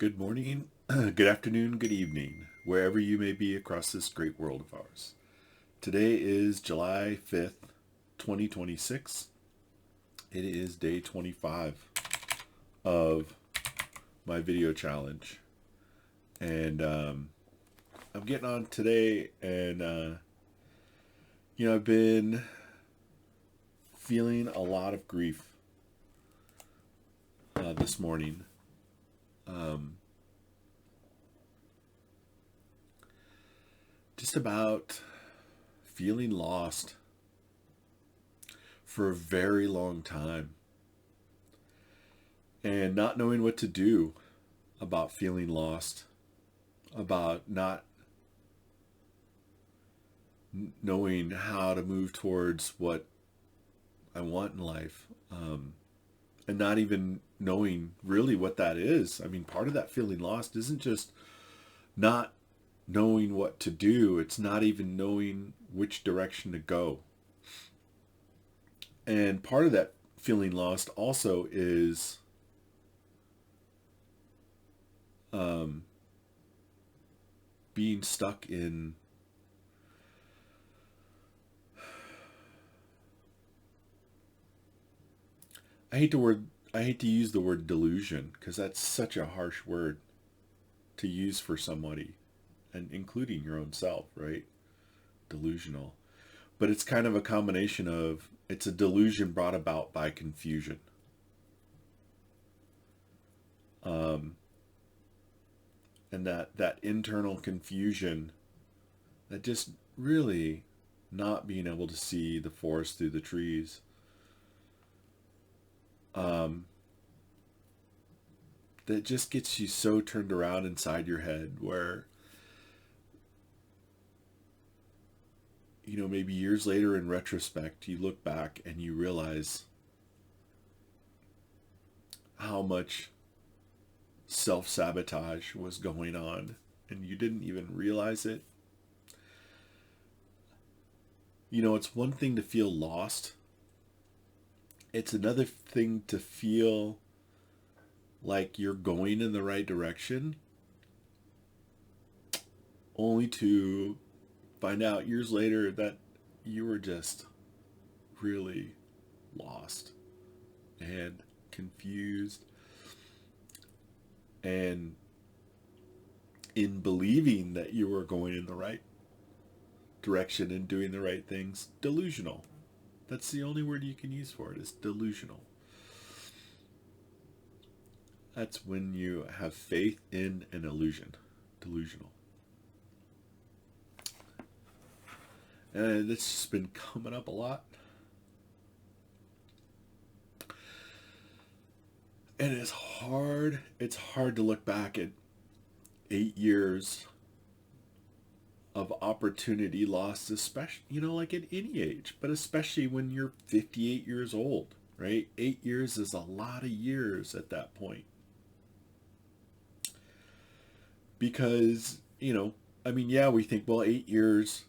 Good morning, good afternoon, good evening, wherever you may be across this great world of ours. Today is July 5th, 2026. It is day 25 of my video challenge. And I'm getting on today, and, I've been feeling a lot of grief this morning. Um, just about feeling lost for a very long time and not knowing what to do about feeling lost, about not knowing how to move towards what I want in life, and not even knowing really what that is. I mean, part of that feeling lost isn't just not knowing what to do, it's not even knowing which direction to go. And part of that feeling lost also is being stuck in I hate the word I hate to use the word delusion because that's such a harsh word to use for somebody, and including your own self, right? Delusional. But it's kind of a combination of it's a delusion brought about by confusion. Um, and that internal confusion, that just really not being able to see the forest through the trees, um, that just gets you so turned around inside your head where, maybe years later in retrospect, you look back and you realize how much self sabotage was going on and you didn't even realize it. It's one thing to feel lost, it's another thing to feel like you're going in the right direction, only to find out years later that you were just really lost and confused. And in believing that you were going in the right direction and doing the right things, delusional. That's the only word you can use for it, is delusional. That's when you have faith in an illusion. Delusional. And it's just been coming up a lot. And it's hard to look back at 8 years of opportunity lost, especially, like at any age, but especially when you're 58 years old, right? 8 years is a lot of years at that point. Because, I mean, yeah, we think, well, 8 years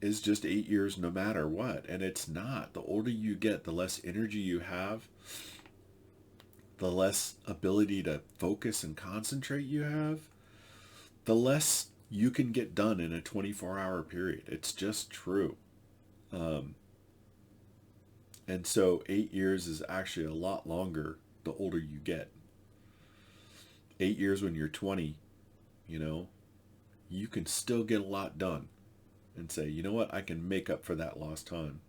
is just 8 years no matter what. And it's not. The older you get, the less energy you have, the less ability to focus and concentrate you have, the less you can get done in a 24-hour period. It's just true. Um, and so 8 years is actually a lot longer the older you get. 8 years when you're 20, you know, you can still get a lot done and say, you know what, I can make up for that lost time.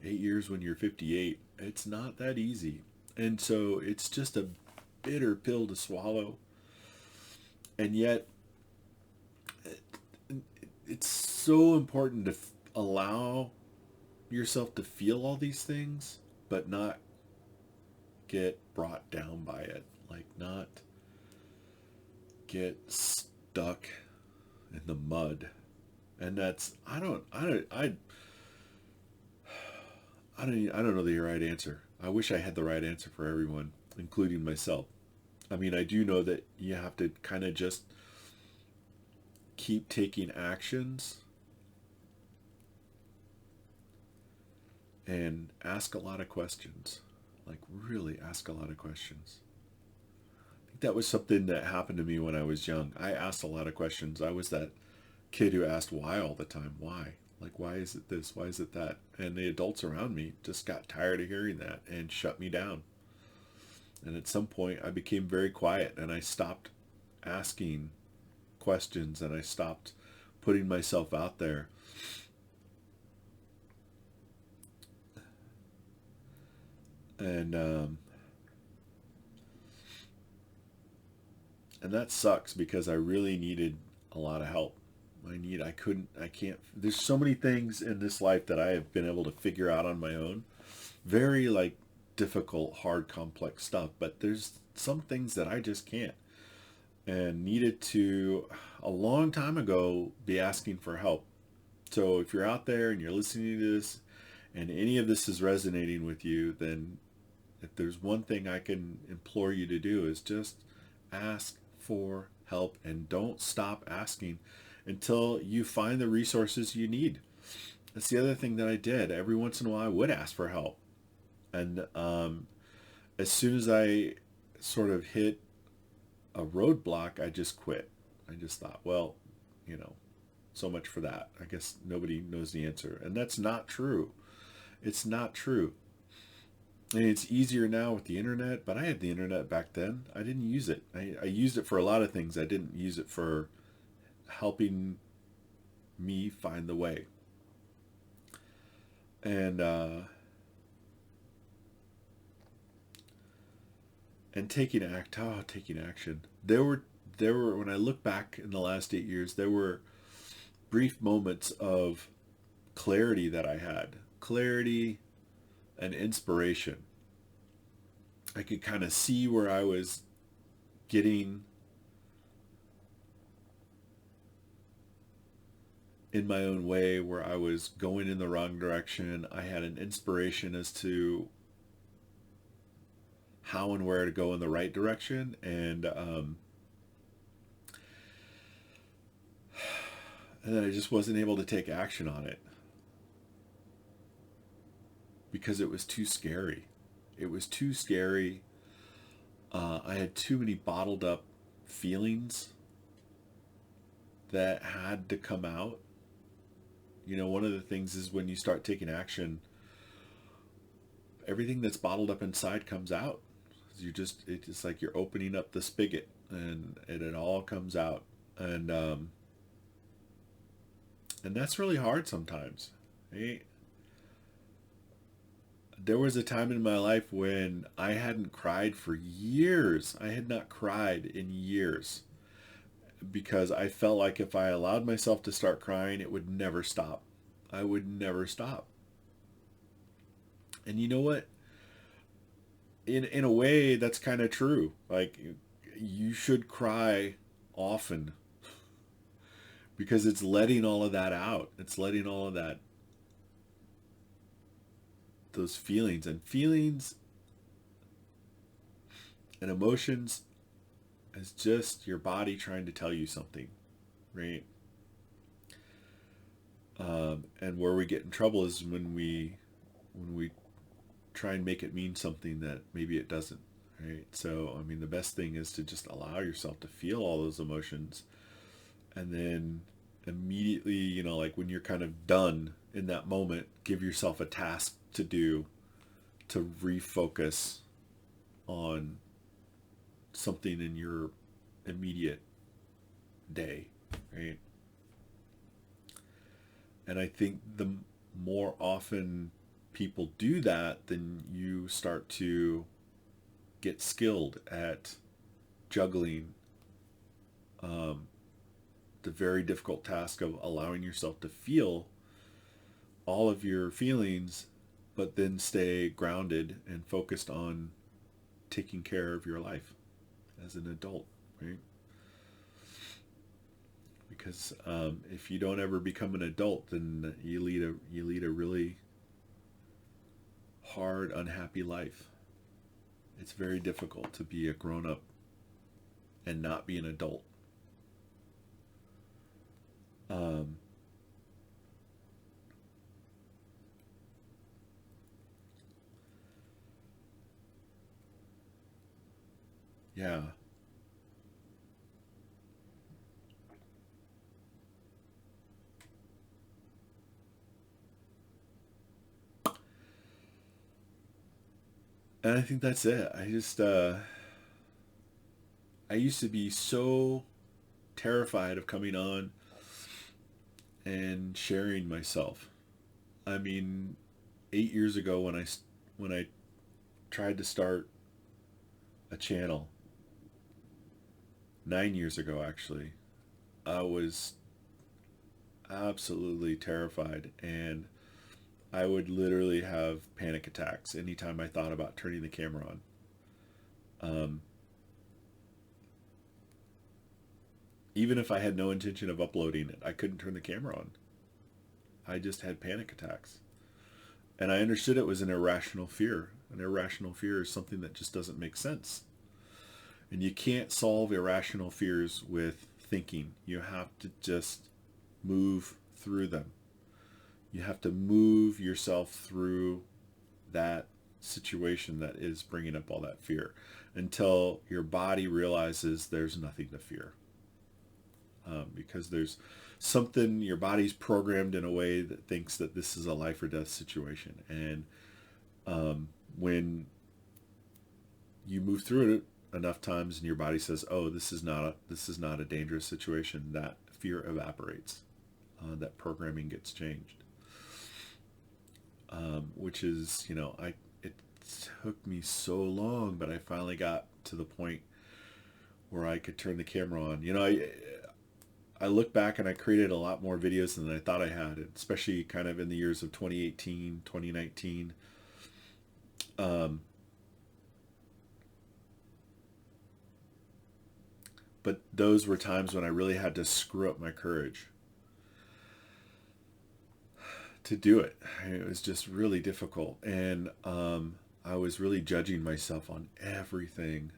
8 years when you're 58, it's not that easy. And so it's just a bitter pill to swallow. And yet, it's so important to allow yourself to feel all these things, but not get brought down by it. Like, not get stuck in the mud. And that's, I don't know the right answer. I wish I had the right answer for everyone, including myself. I mean, I do know that you have to kind of just keep taking actions and ask a lot of questions. Like, really ask a lot of questions. I think that was something that happened to me when I was young. I asked a lot of questions. I was that kid who asked why all the time. Why? Like, why is it this? Why is it that? And the adults around me just got tired of hearing that and shut me down. And at some point, I became very quiet and I stopped asking questions and I stopped putting myself out there. And and that sucks because I really needed a lot of help. I can't, there's so many things in this life that I have been able to figure out on my own. Very like difficult, hard, complex stuff, but there's some things that I just can't and needed to a long time ago be asking for help. So if you're out there and you're listening to this and any of this is resonating with you, then if there's one thing I can implore you to do is just ask for help and don't stop asking until you find the resources you need. That's the other thing that I did. Every once in a while I would ask for help. And as soon as I sort of hit a roadblock, I just quit. I just thought, well, you know, so much for that. I guess nobody knows the answer. And that's not true. It's not true. And it's easier now with the internet, but I had the internet back then. I didn't use it. I used it for a lot of things. I didn't use it for helping me find the way. And and taking action. There were when I look back in the last 8 years, there were brief moments of clarity that I had. Clarity and inspiration. I could kind of see where I was getting in my own way, where I was going in the wrong direction. I had an inspiration as to how and where to go in the right direction. And then I just wasn't able to take action on it because it was too scary. It was too scary. I had too many bottled up feelings that had to come out. You know, one of the things is when you start taking action, everything that's bottled up inside comes out. It's just like you're opening up the spigot and it all comes out. And that's really hard sometimes. Right? There was a time in my life when I hadn't cried for years. I had not cried in years because I felt like if I allowed myself to start crying, it would never stop. I would never stop. And you know what? In a way, that's kind of true. Like, you should cry often because it's letting all of that out. It's letting all of that, those feelings and emotions is just your body trying to tell you something, right? And where we get in trouble is when we try and make it mean something that maybe it doesn't, right? So I mean, the best thing is to just allow yourself to feel all those emotions, and then immediately, you know, like when you're kind of done in that moment, give yourself a task to do to refocus on something in your immediate day, right? And I think the more often people do that, then you start to get skilled at juggling the very difficult task of allowing yourself to feel all of your feelings, but then stay grounded and focused on taking care of your life as an adult, right? Because if you don't ever become an adult, then you lead a really hard, unhappy life. It's very difficult to be a grown up and not be an adult. Um, yeah. And I think that's it. I used to be so terrified of coming on and sharing myself. I mean, 8 years ago when I tried to start a channel, 9 years ago actually, I was absolutely terrified, and I would literally have panic attacks anytime I thought about turning the camera on. Um, Even if I had no intention of uploading it, I couldn't turn the camera on. I just had panic attacks. And I understood it was an irrational fear. An irrational fear is something that just doesn't make sense. And you can't solve irrational fears with thinking. You have to just move through them. You have to move yourself through that situation that is bringing up all that fear until your body realizes there's nothing to fear. Because there's something, your body's programmed in a way that thinks that this is a life or death situation. And when you move through it enough times and your body says, oh, this is not a dangerous situation, that fear evaporates. That programming gets changed. Which is, it took me so long, but I finally got to the point where I could turn the camera on. I look back and I created a lot more videos than I thought I had, especially kind of in the years of 2018, 2019. But those were times when I really had to screw up my courage to do it. It was just really difficult. And I was really judging myself on everything.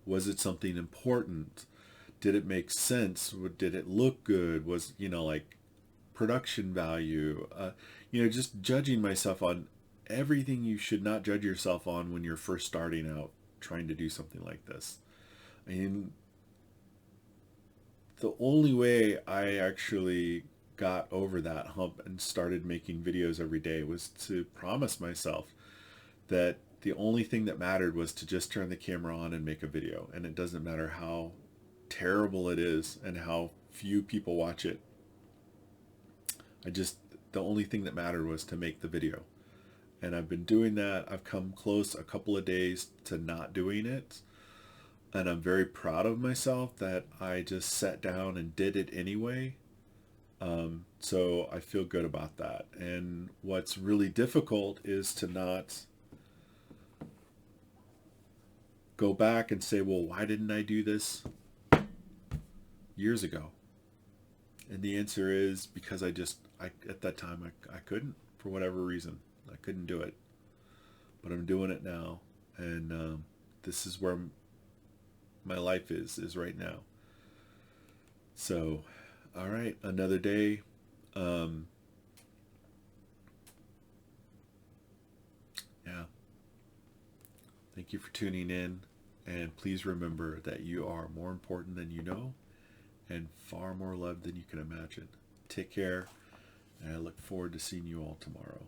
Was it something important? Did it make sense? Did it look good? Was, like production value? Just judging myself on everything you should not judge yourself on when you're first starting out trying to do something like this. I mean, the only way I actually got over that hump and started making videos every day was to promise myself that the only thing that mattered was to just turn the camera on and make a video. And it doesn't matter how terrible it is and how few people watch it. The only thing that mattered was to make the video. And I've been doing that. I've come close a couple of days to not doing it. And I'm very proud of myself that I just sat down and did it anyway. So I feel good about that. And what's really difficult is to not go back and say, well, why didn't I do this years ago? And the answer is because at that time, I couldn't, for whatever reason. I couldn't do it. But I'm doing it now. And this is where my life is right now. So, all right, another day. Yeah. Thank you for tuning in. And please remember that you are more important than you know and far more loved than you can imagine. Take care, and I look forward to seeing you all tomorrow.